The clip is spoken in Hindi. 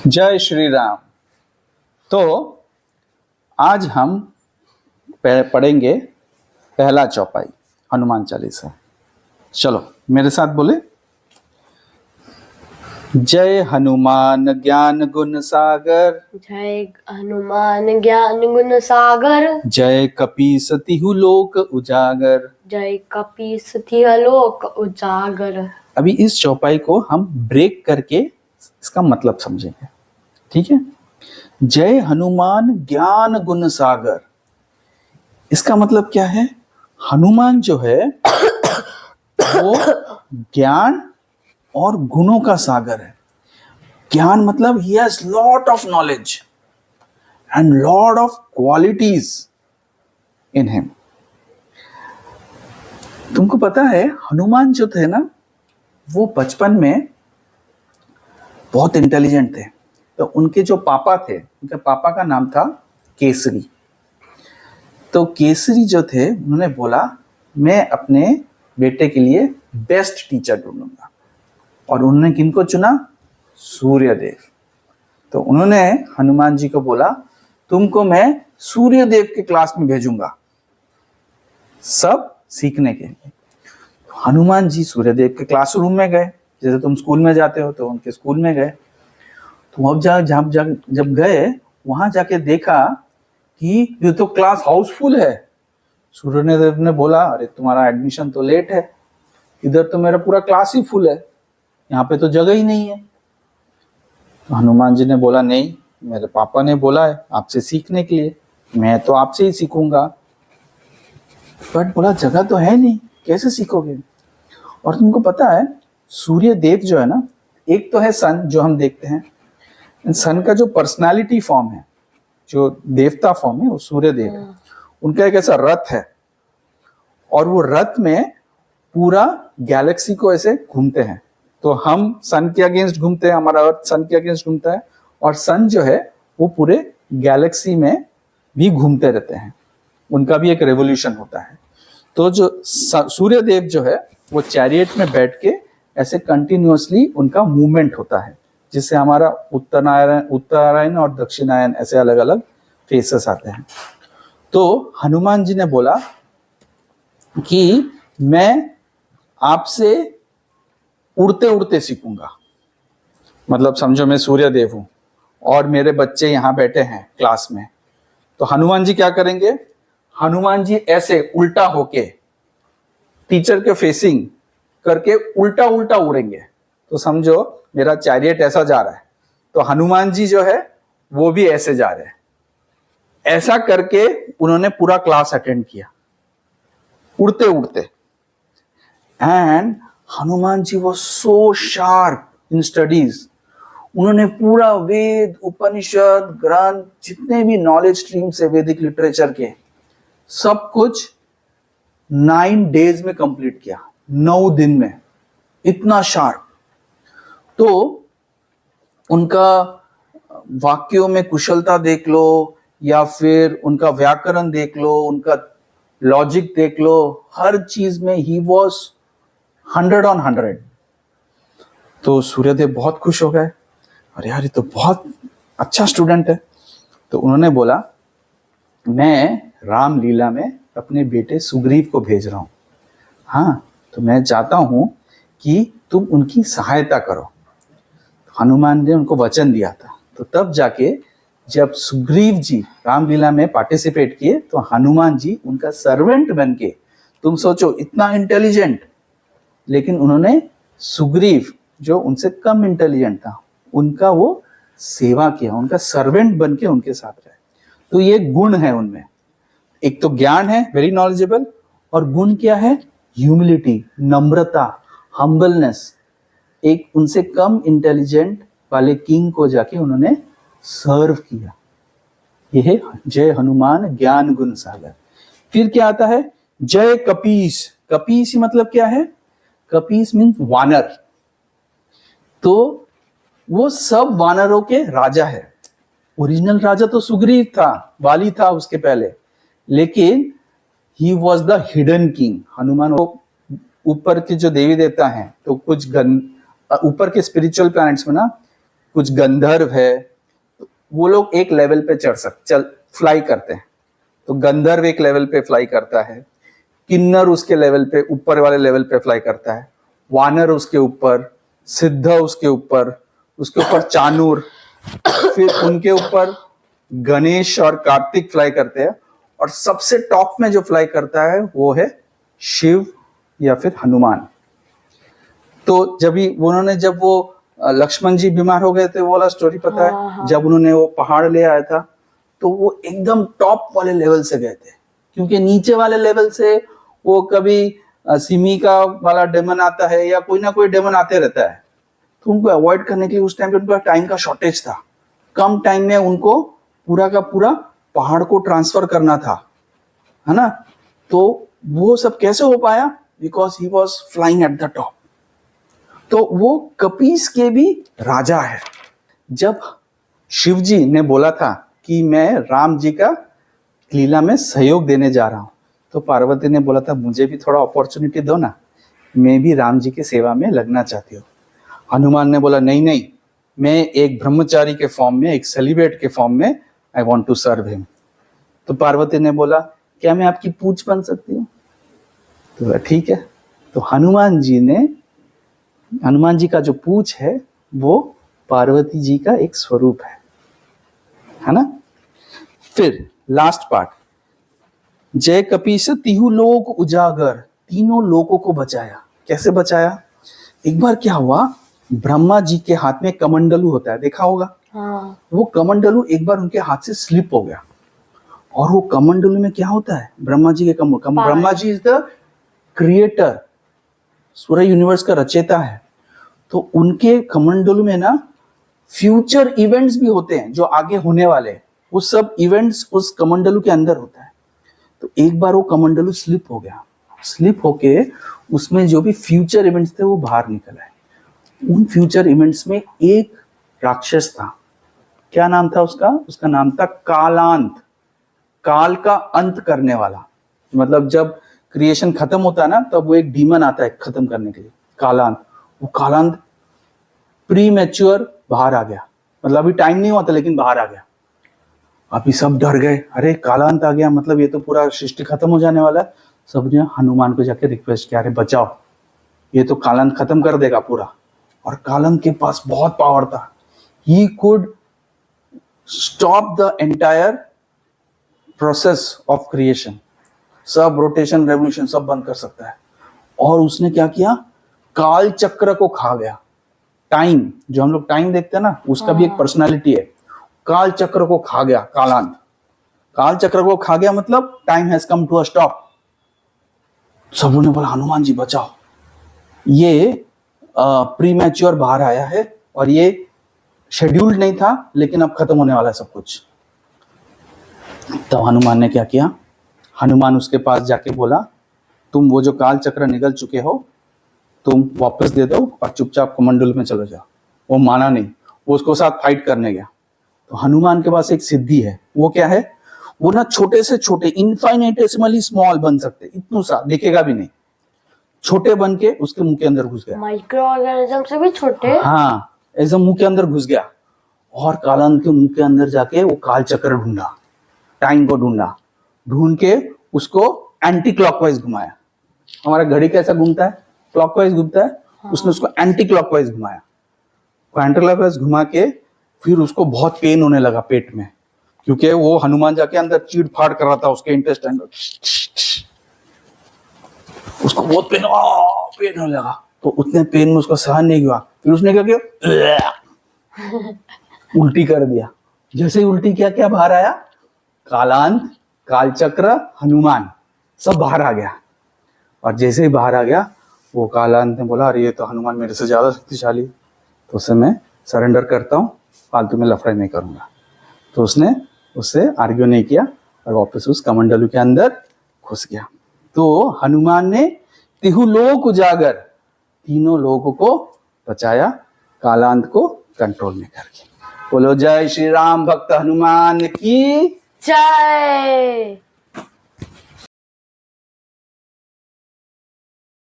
जय श्री राम। तो आज हम पढ़ेंगे पहला चौपाई हनुमान चालीसा। चलो मेरे साथ बोले, जय हनुमान ज्ञान गुण सागर, जय हनुमान ज्ञान गुण सागर, जय कपीस तिहु लोक उजागर। जय कपीस तिहु लोक उजागर। अभी इस चौपाई को हम ब्रेक करके इसका मतलब समझेंगे, ठीक है। जय हनुमान ज्ञान गुण सागर, इसका मतलब क्या है? हनुमान जो है वो ज्ञान और गुणों का सागर है। ज्ञान मतलब he has lot of knowledge and lot of qualities in him. तुमको पता है हनुमान जो थे ना, वो बचपन में बहुत इंटेलिजेंट थे। तो उनके जो पापा थे, उनके पापा का नाम था केसरी। तो केसरी जो थे उन्होंने बोला मैं अपने बेटे के लिए बेस्ट टीचर ढूंढूंगा। और उन्होंने किनको चुना? सूर्यदेव। तो उन्होंने हनुमान जी को बोला तुमको मैं सूर्यदेव के क्लास में भेजूंगा सब सीखने के लिए। हनुमान जी सूर्यदेव के क्लासरूम में गए, जैसे तुम स्कूल में जाते हो तो उनके स्कूल में गए। तो अब जब गए वहां जाके देखा कि ये तो क्लास हाउसफुल है। सूर्यदेव ने बोला अरे तुम्हारा एडमिशन तो लेट है, इधर तो मेरा पूरा क्लास ही फुल है, यहाँ पे तो जगह ही नहीं है। तो हनुमान जी ने बोला नहीं, मेरे पापा ने बोला है आपसे सीखने के लिए, मैं तो आपसे ही सीखूंगा। बट बोला जगह तो है नहीं, कैसे सीखोगे? और तुमको पता है सूर्य देव जो है ना, एक तो है सन जो हम देखते हैं, सन का जो पर्सनालिटी फॉर्म है, जो देवता फॉर्म है वो सूर्य देव है। उनका एक ऐसा रथ है और वो रथ में पूरा गैलेक्सी को ऐसे घूमते हैं। तो हम सन के अगेंस्ट घूमते हैं, हमारा अर्थ सन के अगेंस्ट घूमता है, और सन जो है वो पूरे गैलेक्सी में भी घूमते रहते हैं। उनका भी एक रेवोल्यूशन होता है। तो जो सूर्य देव जो है वो चैरियट में बैठ के ऐसे कंटिन्यूअसली उनका मूवमेंट होता है, जिससे हमारा उत्तरायण और दक्षिणायन ऐसे अलग अलग फेसेस आते हैं। तो हनुमान जी ने बोला कि मैं आपसे उड़ते उड़ते सीखूंगा। मतलब समझो मैं सूर्य देव हूं और मेरे बच्चे यहां बैठे हैं क्लास में, तो हनुमान जी क्या करेंगे? हनुमान जी ऐसे उल्टा होके टीचर के फेसिंग करके उल्टा उल्टा उड़ेंगे। तो समझो मेरा चैरियट ऐसा जा रहा है, तो हनुमान जी जो है वो भी ऐसे जा रहे हैं। ऐसा करके उन्होंने पूरा क्लास अटेंड किया उड़ते उड़ते। एंड हनुमान जी वो सो शार्प इन स्टडीज। उन्होंने पूरा वेद, उपनिषद, ग्रंथ, जितने भी नॉलेज स्ट्रीम्स है वैदिक लिटरेचर के, सब कुछ 9 days में कंप्लीट किया, 9 दिन में। इतना शार्प। तो उनका वाक्यों में कुशलता देख लो या फिर उनका व्याकरण देख लो, उनका लॉजिक देख लो, हर चीज में ही वॉज 100 on 100। तो सूर्यदेव बहुत खुश हो गए, अरे यार ये तो बहुत अच्छा स्टूडेंट है। तो उन्होंने बोला मैं रामलीला में अपने बेटे सुग्रीव को भेज रहा हूं, हाँ तो मैं चाहता हूं कि तुम उनकी सहायता करो। हनुमान ने उनको वचन दिया था। तो तब जाके जब सुग्रीव जी रामलीला में पार्टिसिपेट किए तो हनुमान जी उनका सर्वेंट बन के, तुम सोचो इतना इंटेलिजेंट, लेकिन उन्होंने सुग्रीव जो उनसे कम इंटेलिजेंट था उनका वो सेवा किया, उनका सर्वेंट बन के उनके साथ रहे। तो ये गुण है उनमें। एक तो ज्ञान है, वेरी नॉलेजेबल, और गुण क्या है? ह्यूमिलिटी, नम्रता, हम्बलनेस। एक उनसे कम इंटेलिजेंट वाले किंग को जाके उन्होंने सर्व किया। यह है जय हनुमान ज्ञान गुण सागर। फिर क्या आता है? जय कपीस। कपीस मतलब क्या है? कपीस मीन्स वानर। तो वो सब वानरों के राजा है। ओरिजिनल राजा तो सुग्रीव था, वाली था उसके पहले, लेकिन he was the hidden king. Hanuman ऊपर के जो देवी देवता हैं, तो कुछ ऊपर के स्पिरिचुअल प्लैनेट्स में ना कुछ गंधर्व है, वो लोग एक लेवल पे फ्लाई करते हैं। तो गंधर्व एक लेवल पे फ्लाई करता है, किन्नर उसके लेवल पे ऊपर वाले लेवल पे फ्लाई करता है, वानर उसके ऊपर, सिद्ध उसके ऊपर चानूर, फिर उनके ऊपर गणेश और कार्तिक फ्लाई करते हैं, और सबसे टॉप में जो फ्लाई करता है वो है शिव या फिर हनुमान। तो जब वो लक्ष्मण जी बीमार हो गए थे, वो वाला स्टोरी पता है? जब उन्होंने वो पहाड़ ले आया था, तो वो एकदम टॉप वाले लेवल से गए थे, क्योंकि नीचे वाले लेवल से वो कभी सिमी का वाला डेमन आता है या कोई ना कोई डेमन आते रहता है, तो उनको अवॉइड करने के लिए उस टाइम पे उनका टाइम का शॉर्टेज था। कम टाइम में उनको पूरा का पूरा पहाड़ को ट्रांसफर करना था, है ना? तो वो सब कैसे हो पाया? Because he was flying at the top. तो वो कपीस के भी राजा है। जब शिव जी ने बोला था कि मैं राम जी का लीला में सहयोग देने जा रहा हूं, तो पार्वती ने बोला था मुझे भी थोड़ा अपॉर्चुनिटी दो ना, मैं भी राम जी की सेवा में लगना चाहती हूँ। हनुमान ने बोला नहीं नहीं, मैं एक ब्रह्मचारी के फॉर्म में, एक सेलिब्रेट के फॉर्म में I want to serve him. तो पार्वती ने बोला क्या मैं आपकी पूछ बन सकती हूँ? तो बोला ठीक है। तो हनुमान जी का जो पूछ है वो पार्वती जी का एक स्वरूप है ना? फिर लास्ट पार्ट, जय कपीस तिहु लोक उजागर, तीनों लोगों को बचाया। कैसे बचाया? एक बार क्या हुआ, ब्रह्मा जी के हाथ में कमंडलू होता है, देखा होगा? हाँ। वो कमंडलू एक बार उनके हाथ से स्लिप हो गया, और वो कमंडलू में क्या होता है? ब्रह्मा जी के Brahma ji is the creator, पूरे यूनिवर्स का रचयिता है। तो उनके कमंडलू में ना फ्यूचर इवेंट्स भी होते हैं जो आगे होने वाले हैं, वो सब इवेंट्स उस कमंडलू के अंदर होता है। तो एक बार वो कमंडलू स्लिप हो गया, स्लिप होके उसमें जो भी फ्यूचर इवेंट्स थे वो बाहर निकल आए। उन फ्यूचर इवेंट्स में एक राक्षस था। क्या नाम था उसका? उसका नाम था कालांत, काल का अंत करने वाला। मतलब जब क्रिएशन खत्म होता है ना, तब वो एक डीमन आता है खत्म करने के लिए, कालांत। वो कालांत प्री मैच्योर बाहर आ गया, मतलब अभी टाइम नहीं हुआ था लेकिन बाहर आ गया। अभी सब डर गए, अरे कालांत आ गया, मतलब ये तो पूरा सृष्टि खत्म हो जाने वाला है। सबने हनुमान को जाके रिक्वेस्ट किया, अरे बचाओ, ये तो कालांत खत्म कर देगा पूरा। और कालांत के पास बहुत पावर था, he could stop the entire process of creation, सब रोटेशन रेवोल्यूशन सब बंद कर सकता है। और उसने क्या किया? काल चक्र को खा गया। टाइम, जो हम लोग टाइम देखते हैं ना, उसका भी एक पर्सनालिटी है। काल चक्र को खा गया कालांत। काल चक्र को खा गया मतलब time has come to a stop. सबों ने बोला हनुमान जी बचाओ, ये प्री मैच्योर बाहर आया है और ये शेड्यूल्ड नहीं था, लेकिन अब खत्म होने वाला है सब कुछ। तो हनुमान ने क्या किया? हनुमान उसके पास जाके बोला तुम वो जो काल चक्र निकल चुके हो तुम वापस दे दो और चुपचाप कमंडल में चले जाओ। वो माना नहीं, वो उसको साथ फाइट करने गया। तो हनुमान के पास एक सिद्धि है, वो क्या है? वो ना छोटे से छोटे इनफाइनेटेसिमली स्मॉल बन सकते, इतना सा दिखेगा भी नहीं, छोटे बन के उसके मुंह के अंदर घुस गया। माइक्रो ऑर्गेनिज्म से भी छोटे? हाँ, एकदम मुंह के अंदर घुस गया। और कालांत के मुंह के अंदर जाके वो काल चक्र ढूंढा, टाइम को ढूंढा, ढूंढ के उसको एंटी क्लॉकवाइज घुमाया। हमारा घड़ी कैसा घूमता है? क्लॉकवाइज घूमता है। उसने उसको एंटी क्लॉकवाइज घुमाया। एंटी क्लॉकवाइज घुमा के फिर उसको बहुत पेन होने लगा पेट में, क्योंकि वो हनुमान जाके अंदर चीड़ फाड़ कर रहा था उसके इंटेस्टाइन, उसको बहुत पेन होने लगा। तो उतने पेन में उसको सहन नहीं हुआ, फिर उसने क्या किया? उल्टी कर दिया। जैसे ही उल्टी किया, क्या बाहर आया? कालांत, कालचक्र, हनुमान सब बाहर आ गया। और जैसे ही बाहर आ गया, वो कालांत ने बोला अरे ये तो हनुमान मेरे से ज्यादा शक्तिशाली, तो उसे मैं सरेंडर करता हूँ, फालतू में लफड़ा नहीं करूंगा। तो उसने उससे आर्ग्यू नहीं किया और वापस उस कमंडलू के अंदर घुस गया। तो हनुमान ने तिहु लोक उजागर, तीनों लोगों को बचाया कालांत को कंट्रोल में करके। बोलो जय श्री राम, भक्त हनुमान की जय।